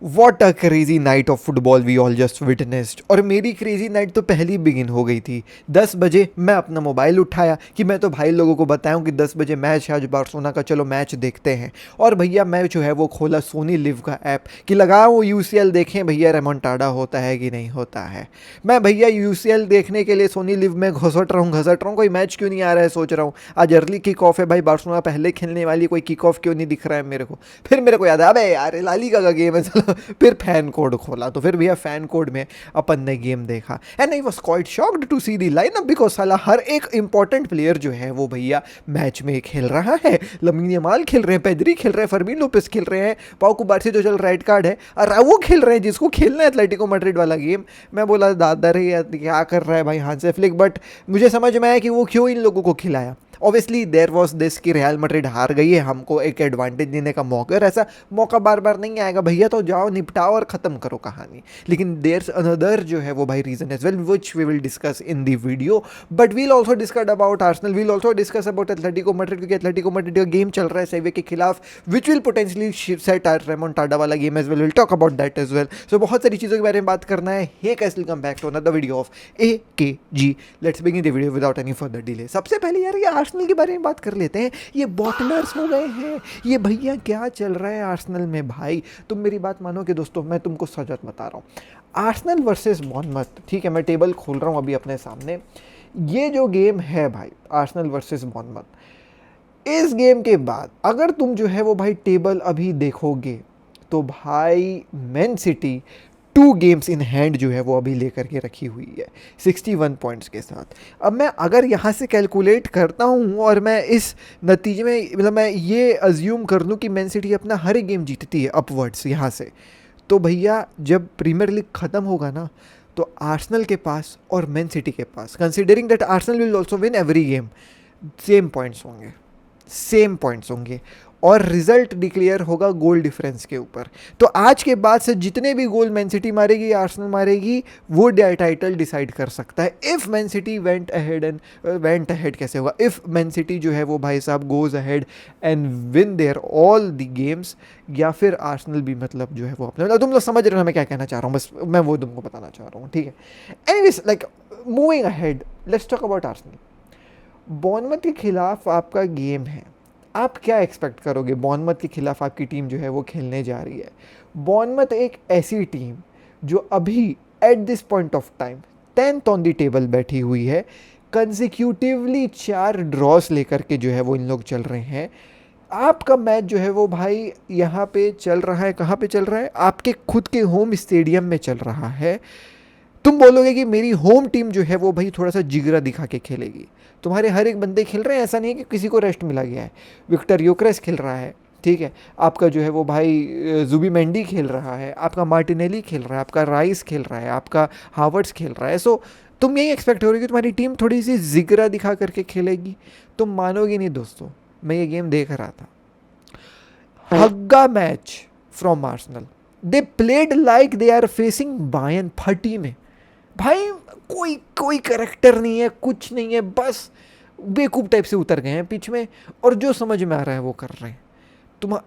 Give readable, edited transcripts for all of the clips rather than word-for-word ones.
What a crazy night of football we all just witnessed. और मेरी crazy night तो पहले ही बिगिन हो गई थी। 10 बजे मैं अपना मोबाइल उठाया कि मैं तो भाई लोगों को बताऊं कि 10 बजे मैच है आज बार्सिलोना का, चलो मैच देखते हैं। और भैया मैं जो है वो खोला सोनी लिव का ऐप कि लगाओ वो यूसीएल देखें भैया रेमोंटाडा होता है कि नहीं होता है। मैं भैया यूसीएल देखने के लिए सोनी लिव में घसट रहा हूँ कोई मैच क्यों नहीं आ रहा है, सोच रहा हूँ आज अर्ली किक ऑफ है भाई, बार्सिलोना पहले खेलने वाली, कोई किक ऑफ क्यों नहीं दिख रहा है मेरे को। फिर मेरे को याद आया अबे यार लालीगा का गेम है, चलो फिर फैन कोड खोला तो फिर भैया फैन कोड में अपन ने गेम देखा and I was quite shocked to see the lineup because साला हर एक इंपॉर्टेंट प्लेयर जो है वो भैया मैच में खेल रहा है। लमीन यमाल खेल रहे हैं, पेद्री खेल रहे हैं, फर्मीन लोपेस खेल रहे हैं, पाउ कुबार्सी जो चल रेड कार्ड है, और वो खेल रहे हैं जिसको खेलना है एटलेटिको मैड्रिड वाला गेम। मैं बोला दादा रे यार क्या कर रहा है भाई हांसी फ्लिक, बट मुझे समझ में आया कि वो क्यों इन लोगों को खिलाया। ऑब्वियसली देयर वॉज दिस कि रियल मैड्रिड हार गई है, हमको एक एडवांटेज देने का मौका, और ऐसा मौका बार बार नहीं आएगा भैया, तो जाओ निपटाओ और ख़त्म करो कहानी। लेकिन देयर अनदर जो है वो भाई reason as well which we will discuss in the video, but we'll also discuss about Arsenal, we'll also discuss about Atletico Madrid, क्योंकि एटलेटिको मैड्रिड का गेम चल रहा है सेविया के खिलाफ which will potentially set our remontada वाला game as well, will talk about that as well. So बहुत सारी चीज़ों के बारे में बात करना है। Hey guys welcome back to another video of AKG। Let's begin the video without any further delay. सबसे पहले यार ये आर्सेनल के बारे में बात कर लेते हैं। ये बॉटलर्स हो गए हैं ये भैया, क्या चल रहा है आर्सेनल में भाई। तुम मेरी बात मानो कि दोस्तों मैं तुमको सच बता रहा हूँ, आर्सेनल वर्सेस बॉर्नमथ, ठीक है मैं टेबल खोल रहा हूँ अभी अपने सामने। ये जो गेम है भाई आर्सेनल वर्सेस बॉर्नमथ, इस गेम के बाद अगर तुम जो है वो भाई टेबल अभी देखोगे तो भाई man city 2 games in hand जो है वो अभी लेकर के रखी हुई है 61 पॉइंट्स के साथ। अब मैं अगर यहाँ से कैलकुलेट करता हूँ और मैं इस नतीजे में मतलब मैं ये अज्यूम कर लूँ कि मैन सिटी अपना हर एक गेम जीतती है अपवर्ड्स यहाँ से, तो भैया जब प्रीमियर लीग ख़त्म होगा ना तो आर्सेनल के पास और मैन सिटी के पास, considering that Arsenal will also win every game, same points होंगे, सेम पॉइंट्स होंगे और रिजल्ट डिक्लेयर होगा गोल डिफरेंस के ऊपर। तो आज के बाद से जितने भी गोल मैन सिटी मारेगी आर्सेनल मारेगी वो टाइटल डिसाइड कर सकता है। If man city went ahead कैसे होगा, इफ़ मैन सिटी जो है वो भाई साहब goes ahead and win their all the games, या फिर आर्सेनल भी मतलब जो है वो अपने, मतलब तुम लोग समझ रहे हो मैं क्या कहना चाह रहा हूँ, बस मैं वो तुमको बताना चाह रहा हूँ, ठीक है। Anyways like moving ahead, let's talk about Arsenal. Bournemouth के खिलाफ आपका गेम है, आप क्या एक्सपेक्ट करोगे बॉर्नमथ के खिलाफ आपकी टीम जो है वो खेलने जा रही है। बॉर्नमथ एक ऐसी टीम जो अभी at this point of time 10th on the table बैठी हुई है, कंसिक्यूटिवली 4 ड्रॉस लेकर के जो है वो इन लोग चल रहे हैं। आपका मैच जो है वो भाई यहाँ पे चल रहा है, कहाँ पे चल रहा है, आपके खुद के होम स्टेडियम में चल रहा है। तुम बोलोगे कि मेरी होम टीम जो है वो भाई थोड़ा सा जिगरा दिखा के खेलेगी, तुम्हारे हर एक बंदे खेल रहे हैं, ऐसा नहीं है कि किसी को रेस्ट मिला गया है। विक्टर योक्रेस खेल रहा है, ठीक है, आपका जो है वो भाई जुबी मेंडी खेल रहा है, आपका मार्टिनेली खेल रहा है, आपका राइस खेल रहा है, आपका हावर्ड्स खेल रहा है। सो तुम यही एक्सपेक्ट हो रही कि तुम्हारी टीम थोड़ी सी जिगरा दिखा करके खेलेगी। तुम मानोगे नहीं दोस्तों, मैं ये गेम देख रहा था, हग्गा match from Arsenal, they played like they are facing Bayern 30 में भाई, कोई कोई करेक्टर नहीं है, कुछ नहीं है, बस बेवकूफ़ टाइप से उतर गए हैं पिच में और जो समझ में आ रहा है वो कर रहे हैं।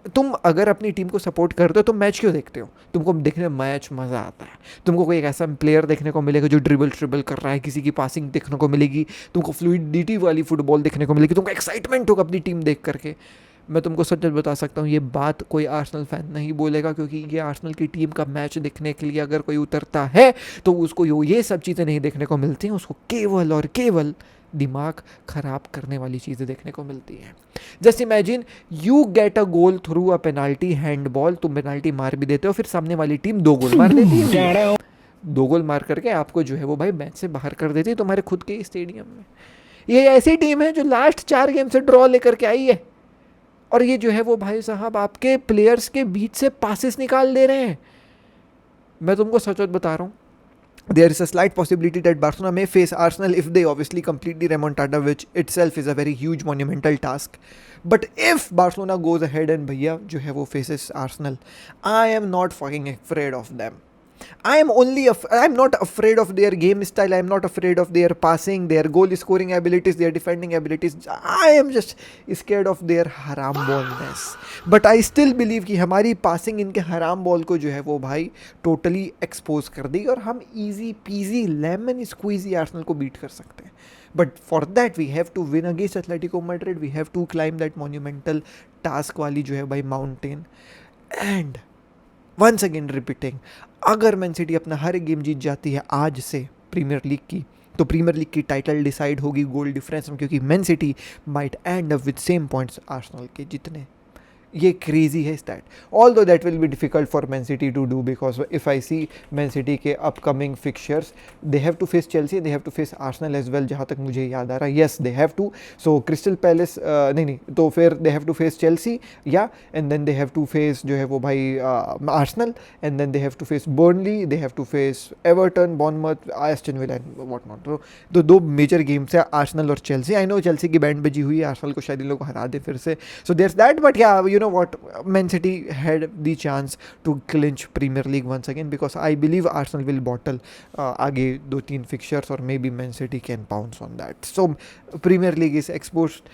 तुम अगर अपनी टीम को सपोर्ट करते हो तो मैच क्यों देखते हो, तुमको देखने में मैच मज़ा आता है, तुमको कोई एक ऐसा प्लेयर देखने को मिलेगा जो ड्रिबल कर रहा है, किसी की पासिंग देखने को मिलेगी, तुमको फ्लूइडिटी वाली फुटबॉल देखने को मिलेगी, तुमको एक्साइटमेंट होगा अपनी टीम देख करके। मैं तुमको सच बता सकता हूँ ये बात कोई आर्सेनल फैन नहीं बोलेगा, क्योंकि ये आर्सेनल की टीम का मैच देखने के लिए अगर कोई उतरता है तो उसको ये सब चीज़ें नहीं देखने को मिलती हैं, उसको केवल और केवल दिमाग खराब करने वाली चीज़ें देखने को मिलती हैं। Just imagine you get a goal through a penalty handball, तुम पेनाल्टी मार भी देते हो, फिर सामने वाली टीम 2 गोल मार देती है, 2 गोल मार करके आपको जो है वो भाई मैच से बाहर कर देती है तुम्हारे खुद के स्टेडियम में। ये ऐसी टीम है जो लास्ट 4 गेम से ड्रॉ लेकर के आई है और ये जो है वो भाई साहब आपके प्लेयर्स के बीच से पासेस निकाल दे रहे हैं। मैं तुमको सच बता रहा हूँ, there is a slight possibility that Barcelona may face Arsenal if they obviously complete the remontada, which itself is a very huge monumental task. But if Barcelona goes ahead and भैया जो है वो faces Arsenal, I am not fucking afraid of them. I'm not afraid of their game style. I'm not afraid of their passing, their goal scoring abilities, their defending abilities. I am just scared of their हराम baldness. But I still believe कि हमारी passing इनके हराम ball को जो है वो भाई टोटली एक्सपोज कर देगी और हम easy peasy lemon squeezy Arsenal को बीट कर सकते हैं. But for that we have to win against Atletico Madrid. We have to climb that monumental task वाली जो है भाई mountain. And once again repeating, अगर मैन सिटी अपना हर गेम जीत जाती है आज से प्रीमियर लीग की, तो प्रीमियर लीग की टाइटल डिसाइड होगी गोल डिफरेंस में, क्योंकि Man City might end up with same points Arsenal के जितने. ये क्रेजी है stat. Although that will be difficult for Man City to do, because if I see Man City के upcoming fixtures, they have to face Chelsea, they have to face Arsenal as well, जहाँ तक मुझे याद आ रहा है. Yes they have to. So Crystal Palace नहीं, तो फिर they have to face Chelsea या, and then they have to face जो है वो भाई Arsenal, and then they have to face Burnley, they have to face Everton, Bournemouth, Aston Villa and what not. तो दो मेजर गेम्स है Arsenal और Chelsea. I know Chelsea की band बजी हुई है, आर्सेनल को शायद इन लोग को हरा दे फिर से. So there is that. But ya know what, Man City had the chance to clinch Premier League once again, because I believe Arsenal will bottle आगे 2-3 fixtures, or maybe Man City can pounce on that. So Premier League is exposed.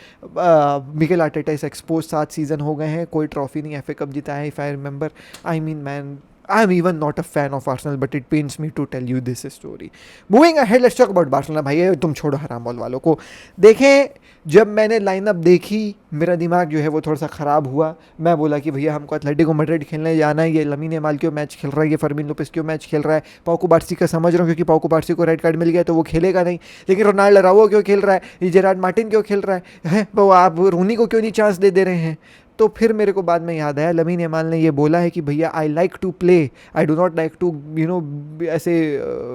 Mikel Arteta is exposed. 7 season हो गए हैं, कोई trophy नहीं, FA cup जीता है if I remember. I mean man, I'm even not a fan of Arsenal, but it pains me to tell you this story. Moving ahead, let's talk about Barcelona. भाई तुम छोड़ो हराम ball वालों को. देखें, जब मैंने लाइनअप देखी मेरा दिमाग जो है वो थोड़ा सा ख़राब हुआ. मैं बोला कि भैया हमको एथलेटिको मैड्रिड खेलने जाना है, ये लमीन यमाल क्यों मैच खेल रहा है, ये फर्मीन लोपेस क्यों मैच खेल रहा है. पाउ कुबार्सी का समझ रहा हूँ, क्योंकि पाउ कुबार्सी को रेड कार्ड मिल गया तो वो खेलेगा नहीं. लेकिन रोनाल्डो रावो क्यों खेल रहा है, ये जेरार्ड मार्टिन क्यों खेल रहा है, वो आप रूनी को क्यों नहीं चांस दे रहे हैं. तो फिर मेरे को बाद में याद आया, लमीन यमाल ने ये बोला है कि भैया I like to play, I do not like to ऐसे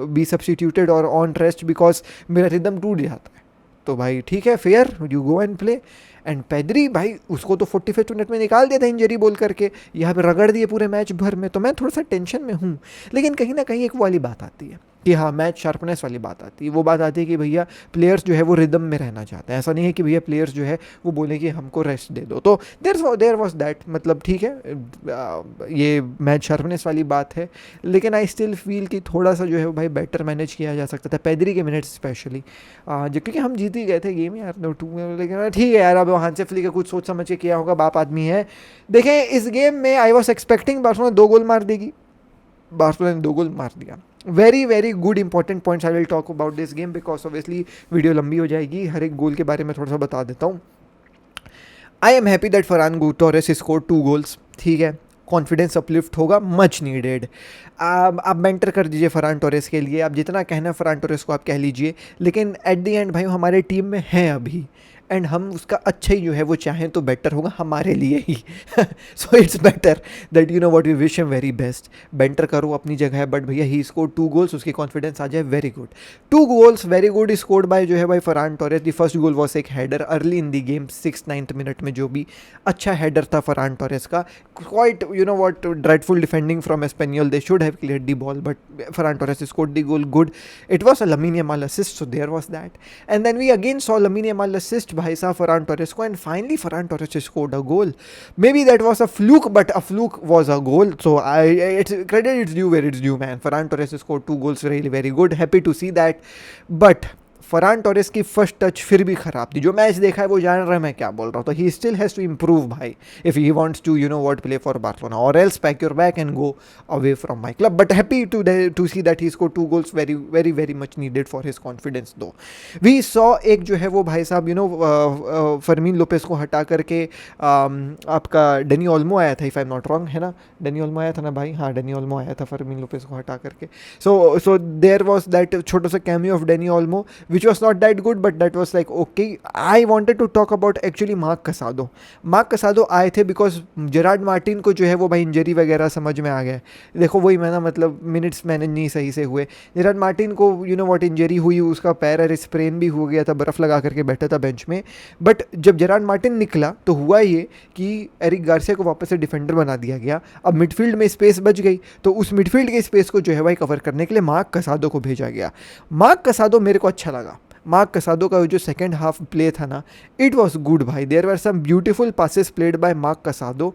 बी सब्स्टिट्यूटेड और ऑन रेस्ट, बिकॉज मेरा रिदम टूट जाता है. तो भाई ठीक है, fair, you go and play. And Pedri भाई उसको तो 45 मिनट में निकाल दिया था इंजरी बोल करके, यहाँ पे रगड़ दिए पूरे मैच भर में. तो मैं थोड़ा सा टेंशन में हूँ. लेकिन कहीं ना कहीं एक वाली बात आती है कि हाँ, मैच शार्पनेस वाली बात आती है. वो बात आती है कि भैया प्लेयर्स जो है वो रिदम में रहना चाहते हैं. ऐसा नहीं है कि भैया प्लेयर्स जो है वो बोले कि हमको रेस्ट दे दो. तो देयर वॉज दैट, मतलब ठीक है, ये मैच शार्पनेस वाली बात है. लेकिन आई स्टिल फील कि थोड़ा सा जो है भाई बेटर मैनेज किया जा सकता था, पेद्री के मिनट्स स्पेशली, क्योंकि हम जीत ही गए थे गेम यार 2. लेकिन ठीक है यार, अब हांसे फ्लिक का कुछ सोच समझ के किया होगा, बाप आदमी है. देखें, इस गेम में आई वॉज एक्सपेक्टिंग बार्सिलोना 2 गोल मार देगी. बार्सिलोना ने 2 गोल मार दिया. Very good important points I will talk about this game, because obviously video लंबी हो जाएगी. हर एक गोल के बारे में थोड़ा सा बता देता हूँ. I am happy that Farhan Torres scored 2 goals. ठीक है, कॉन्फिडेंस अपलिफ्ट होगा, मच नीडेड. आप मेंटर कर दीजिए फरहान टोरेस के लिए, आप जितना कहना है फरहान टोरेस को आप कह लीजिए. लेकिन एट द एंड भाई हमारे टीम में हैं अभी, एंड हम उसका अच्छा ही जो है वो चाहें तो बेटर होगा हमारे लिए ही. So it's better that what we wish him very best. Banter करो अपनी जगह है, बट भैया ही स्कोर 2 गोल्स, उसकी कॉन्फिडेंस आ जाए, very good. 2 goals very good scored by जो है भाई Ferran Torres. The first goal was एक header early in the game, 6-9th minute में, जो भी अच्छा हेडर था फरहान टोरेस का. Quite what dreadful defending from एस्पेनियोल, they should have cleared the ball, but Ferran Torres scored the goal, good. It was a Lamine Yamal assist, so there was that. And then we again saw Lamine Yamal assist भाई साहब Ferran Torres को, and finally Ferran Torres scored a goal. Maybe that was a fluke, but a fluke was a goal. So it's credit, it's due where it's due, man. Ferran Torres scored 2 goals, really very good. Happy to see that. But Farhan Torres की first touch फिर भी ख़राब थी. जो match देखा है वो जान रहा है मैं क्या बोल रहा हूँ. तो he still has to improve भाई, if he wants to what play for Barcelona, और else pack your bag and go away from my club. But happy to see that he scored 2 goals, very much needed for his confidence. Though we saw एक जो है वो भाई साहब फर्मीन Lopez को हटा करके आपका डेनी ओल्मो आया था, if I am not wrong, है ना, डेनी ओल्मो आया था ना भाई, हाँ डेनी ओल्मो आया था फर्मीन लोपेस को हटा करके. सो देयर वॉज दैट छोटा सा cameo of Dani Olmo, which was not that good, but that was like okay. I wanted to talk about actually mark कसाडो. Mark कसाडो आए थे बिकॉज जेरार्ड मार्टिन को जो है वो भाई इंजरी वगैरह समझ में आ गया. देखो वही मैं ना, मतलब मिनट्स मैनेज नहीं सही से हुए. जेरार्ड मार्टिन को व्हाट इंजरी हुई, उसका पैर स्प्रेन भी हो गया था, बर्फ़ लगा करके बैठा था बेंच में. बट जब जेरार्ड मार्टिन निकला तो हुआ ये कि एरिक गार्सिया को वापस से डिफेंडर बना दिया गया. अब मिडफील्ड में स्पेस बच गई, तो उस मिडफील्ड के स्पेस को जो है भाई कवर करने के लिए मार्क कसाडो को भेजा गया. मार्क कसाडो मेरे को अच्छा लगा. मार्क कसाडो का जो सेकेंड हाफ प्ले था ना, इट वॉज गुड भाई. There were some beautiful passes played by Marc Casado.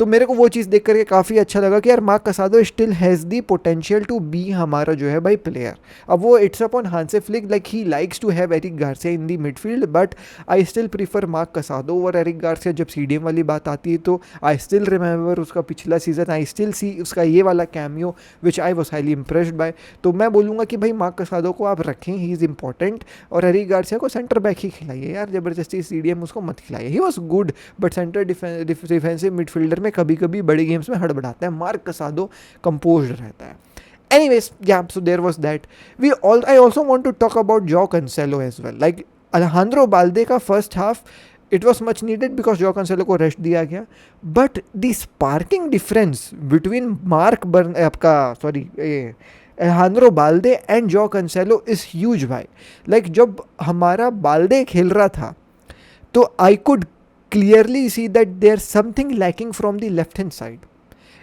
तो मेरे को वो चीज़ देख करके काफ़ी अच्छा लगा कि यार Marc Casado still has the potential to be हमारा जो है भाई प्लेयर. अब वो it's upon Hansi Flick, like he likes to have Eric Garcia in the midfield, but I still prefer Marc Casado over Eric Garcia. जब CDM वाली बात आती है तो आई स्टिल रिमेंबर उसका पिछला सीजन, आई स्टिल सी उसका ये वाला cameo which I was highly impressed by. तो मैं बोलूँगा कि भाई मार्क कसाडो को आप रखें, ही इज़ इंपॉर्टेंट, और एरिक गार्सिया को सेंटर बैक ही खिलाइए यार, ज़बरदस्ती सीडीएम उसको मत खिलाइए. He was good, but centre defensive midfielder में कभी कभी बड़ी गेम्स में हड़बड़ाता है. मार्क कसाडो कंपोज्ड रहता है. Anyways, yeah, so there was that. I also want to talk about Joao Cancelo as well. Like Alejandro Balde का first half, it was much needed because Joao Cancelo को rest दिया गया. But the sparking difference between Alejandro Balde and Joao Cancelo is huge भाई. Like जब हमारा बाल्दे खेल रहा था तो I could clearly see that there's something lacking from the left hand side.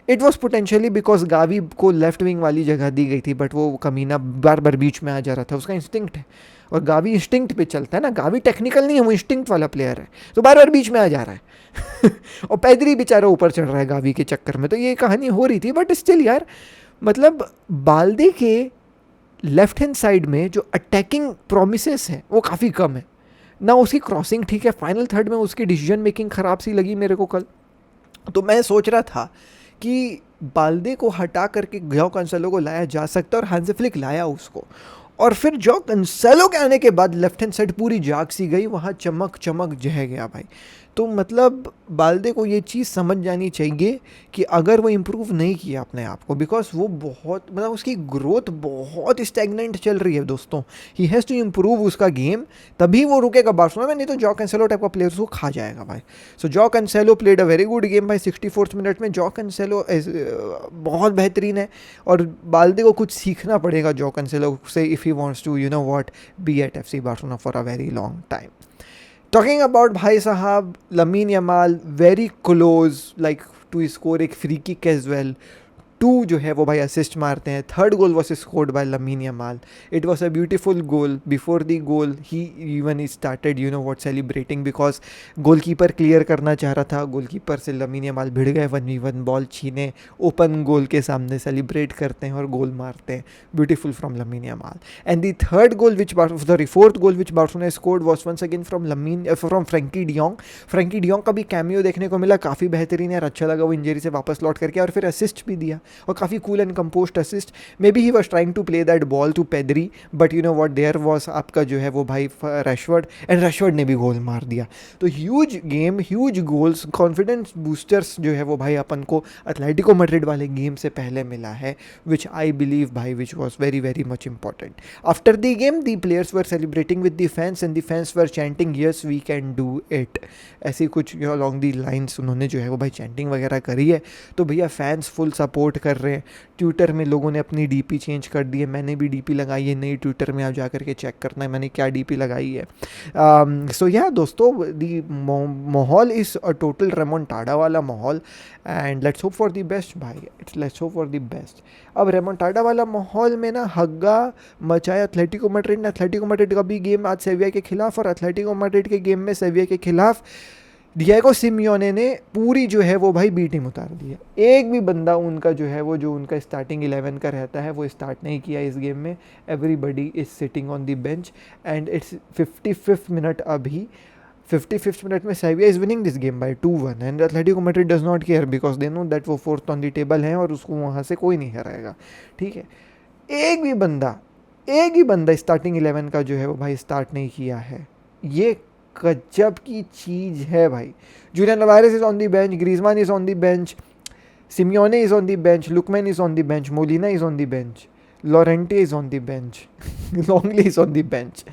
It was potentially because Gavi को left wing वाली जगह दी गई थी, बट वो कमीना बार बार बीच में आ जा रहा था. उसका इंस्टिंक्ट है, और गावी इंस्टिंक्ट पे चलता है ना. गावी टेक्निकल नहीं है, वो इंस्टिंक्ट वाला प्लेयर है, तो बार बार बीच में आ जा रहा है. और पैदरी बेचारा ऊपर चढ़ रहा है गावी के चक्कर में. तो ये कहानी हो रही थी, बट स्टिल यार, मतलब बाल्दे के लेफ्ट हैंड साइड में जो अटैकिंग प्रोमिसेस है वो काफ़ी कम है ना. उसकी क्रॉसिंग ठीक है, फाइनल थर्ड में उसकी डिसीजन मेकिंग ख़राब सी लगी मेरे को कल. तो मैं सोच रहा था कि बाल्दे को हटा करके जॉ कैंसेलो को लाया जा सकता है, और हांसी फ्लिक लाया उसको. और फिर जॉ कैंसेलो के आने के बाद लेफ्ट हैंड साइड पूरी जाग सी गई, वहाँ चमक जह गया भाई. तो मतलब बाल्दे को ये चीज़ समझ जानी चाहिए कि अगर वो इम्प्रूव नहीं किया अपने आप को, बिकॉज वो बहुत, मतलब उसकी ग्रोथ बहुत स्टैग्नेंट चल रही है दोस्तों. ही हैज़ टू इम्प्रूव उसका गेम, तभी वो रुकेगा बार्सिलोना में, नहीं तो जॉ कैंसेलो टाइप का प्लेयर उसको खा जाएगा भाई. So Joao Cancelo played a very good game भाई. 64th मिनट में जॉ कैंसेलो बहुत बेहतरीन है, और बाल्दे को कुछ सीखना पड़ेगा जॉ कैंसेलो से if he wants to you know what be at FC Barcelona for a very long time. Talking about भाई साहब Lamine Yamal, very close like to score एक फ्री किक एज वेल. 2 जो है वो भाई assist मारते हैं. Third goal was scored by Lamine Yamal. It was a beautiful goal. Before the goal he even started you know what celebrating, because goalkeeper clear करना चाह रहा था. गोलकीपर से लमीन यमाल भिड़ गए, 1v1 बॉल छीने, ओपन गोल के सामने सेलिब्रेट करते हैं और गोल मारते हैं. Beautiful from Lamine Yamal. And the third goal which fourth goal which Barcelona scored was once again from Frenkie de Jong. Frenkie de Jong का भी कैमियो देखने को मिला, काफ़ी बेहतरीन है, अच्छा लगा वो इंजरी से वापस लौट करके. और फिर असिस्ट भी दिया, और काफ़ी cool and composed assist. Maybe he was trying to play that ball to Pedri, but you know what, there was आपका जो है वो भाई रैशवर्ड, एंड रैशवर्ड ने भी गोल मार दिया. तो huge game, huge goals, confidence boosters जो है वो भाई अपन को एथलेटिको मैड्रिड वाले गेम से पहले मिला है, विच आई बिलीव भाई which was very very much important. After the game the players were celebrating with the fans, and the fans were chanting yes we can do it. ऐसी कुछ along the lines उन्होंने जो है वो भाई chanting वगैरह करी है. तो भैया फैंस फुल सपोर्ट कर रहे हैं. ट्विटर में लोगों ने अपनी डीपी चेंज कर दी है, मैंने भी डीपी लगाई है नई. ट्विटर में आप जा करके चेक करना है मैंने क्या डीपी लगाई है. सो या दोस्तों, दी माहौल इज़ अ टोटल रेमोंटाडा वाला माहौल, and let's hope for the best भाई. Let's hope for the best. अब रेमोंटाडा वाला माहौल में ना हग्गा मचाया एथलेटिको मैड्रिड ने. एथलेटिको मैड्रिड का भी गेम आज सेविया के खिलाफ, और एथलेटिको मैड्रिड के गेम में सेविया के खिलाफ डिएगो सिमियोने ने पूरी जो है वो भाई बी टीम उतार दी है. एक भी बंदा उनका जो है वो, जो उनका स्टार्टिंग 11 का रहता है, वो स्टार्ट नहीं किया इस गेम में. Everybody is sitting on the bench, and it's 55th minute. अभी 55th मिनट में Sevilla is winning this game by 2-1, and Atletico Madrid does not care because they know that वो 4th ऑन द टेबल है, और उसको वहाँ से कोई नहीं हराएगा. ठीक है, एक भी बंदा स्टार्टिंग 11 का जो है वो भाई स्टार्ट नहीं किया है. ये गजब की चीज़ है भाई. Julian Alvarez is on the bench, Griezmann is on the bench, Simeone is on the bench, Lookman is on the bench, Molina is on the bench, Llorente is on the bench, Lenglet is on the bench.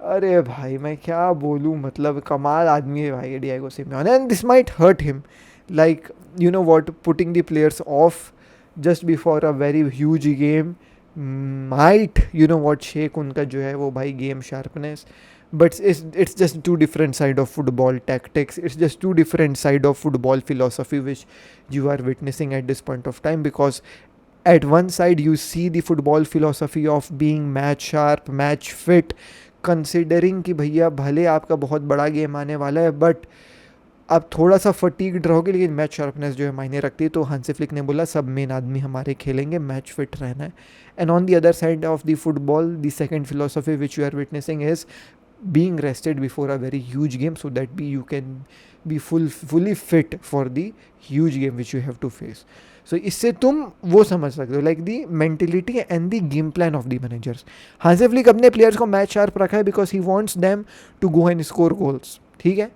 अरे भाई मैं क्या बोलूँ, मतलब कमाल आदमी है भाई Diego Simeone. And this might hurt him, like you know what, putting the players off just before a very huge game might you know what shake उनका जो है वो भाई game sharpness. But it's just two different side of football tactics. It's just two different side of football philosophy which you are witnessing at this point of time, because at one side you see the football philosophy of being match sharp, match fit, considering कि भैया भले आपका बहुत बड़ा game आने वाला है, but आप थोड़ा सा फटीग्ड रहोगे, लेकिन मैच शार्पनेस जो है मायने रखती है। तो हांसी फ्लिक ने बोला सब मेन आदमी हमारे खेलेंगे, मैच फिट रहना है। And on the other side of the football, the second philosophy which you are witnessing is being rested before a very huge game, so that you can be fully fit for the huge game which you have to face. So इससे तुम वो समझ सकते हो, like the mentality and the game plan of the managers. Hansi Flick अपने players को match sharp रखा है because he wants them to go and score goals. ठीक है,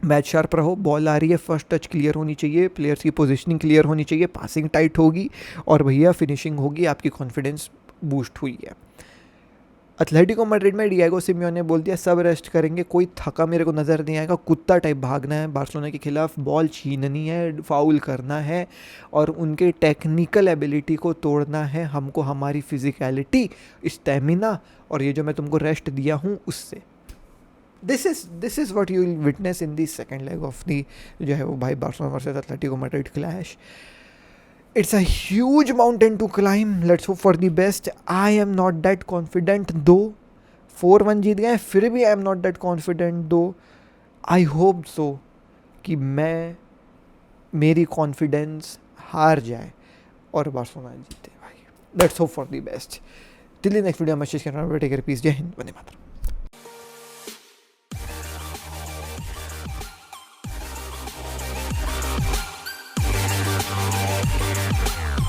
मैच शार्प रहो, बॉल आ रही है, फर्स्ट टच क्लियर होनी चाहिए, प्लेयर्स की पोजिशनिंग क्लियर होनी चाहिए, पासिंग टाइट होगी और भैया फिनिशिंग होगी, आपकी कॉन्फिडेंस बूस्ट हुई है। एथलेटिको मैड्रिड में डिएगो सिमियोने ने बोल दिया सब रेस्ट करेंगे, कोई थका मेरे को नज़र नहीं आएगा, कुत्ता टाइप भागना है बार्सिलोना के खिलाफ, बॉल छीननी है, फाउल करना है और उनके टेक्निकल एबिलिटी को तोड़ना है हमको, हमारी फिजिकलिटी, स्टेमिना और ये जो मैं तुमको रेस्ट दिया हूँ उससे। This is what you will witness in the second leg of the जो है वो भाई Barcelona versus Atletico Madrid clash. It's a huge mountain to climb. Let's hope for the best. I am not that confident though. 4-1 जीत गए फिर भी I am not that confident though. I hope so कि मेरी confidence हार जाए और Barcelona जीते भाई। Let's hope for the best. Till the next video, I'm Ashish Khanna. Take care, peace. जय हिंद, वंदे मातरम।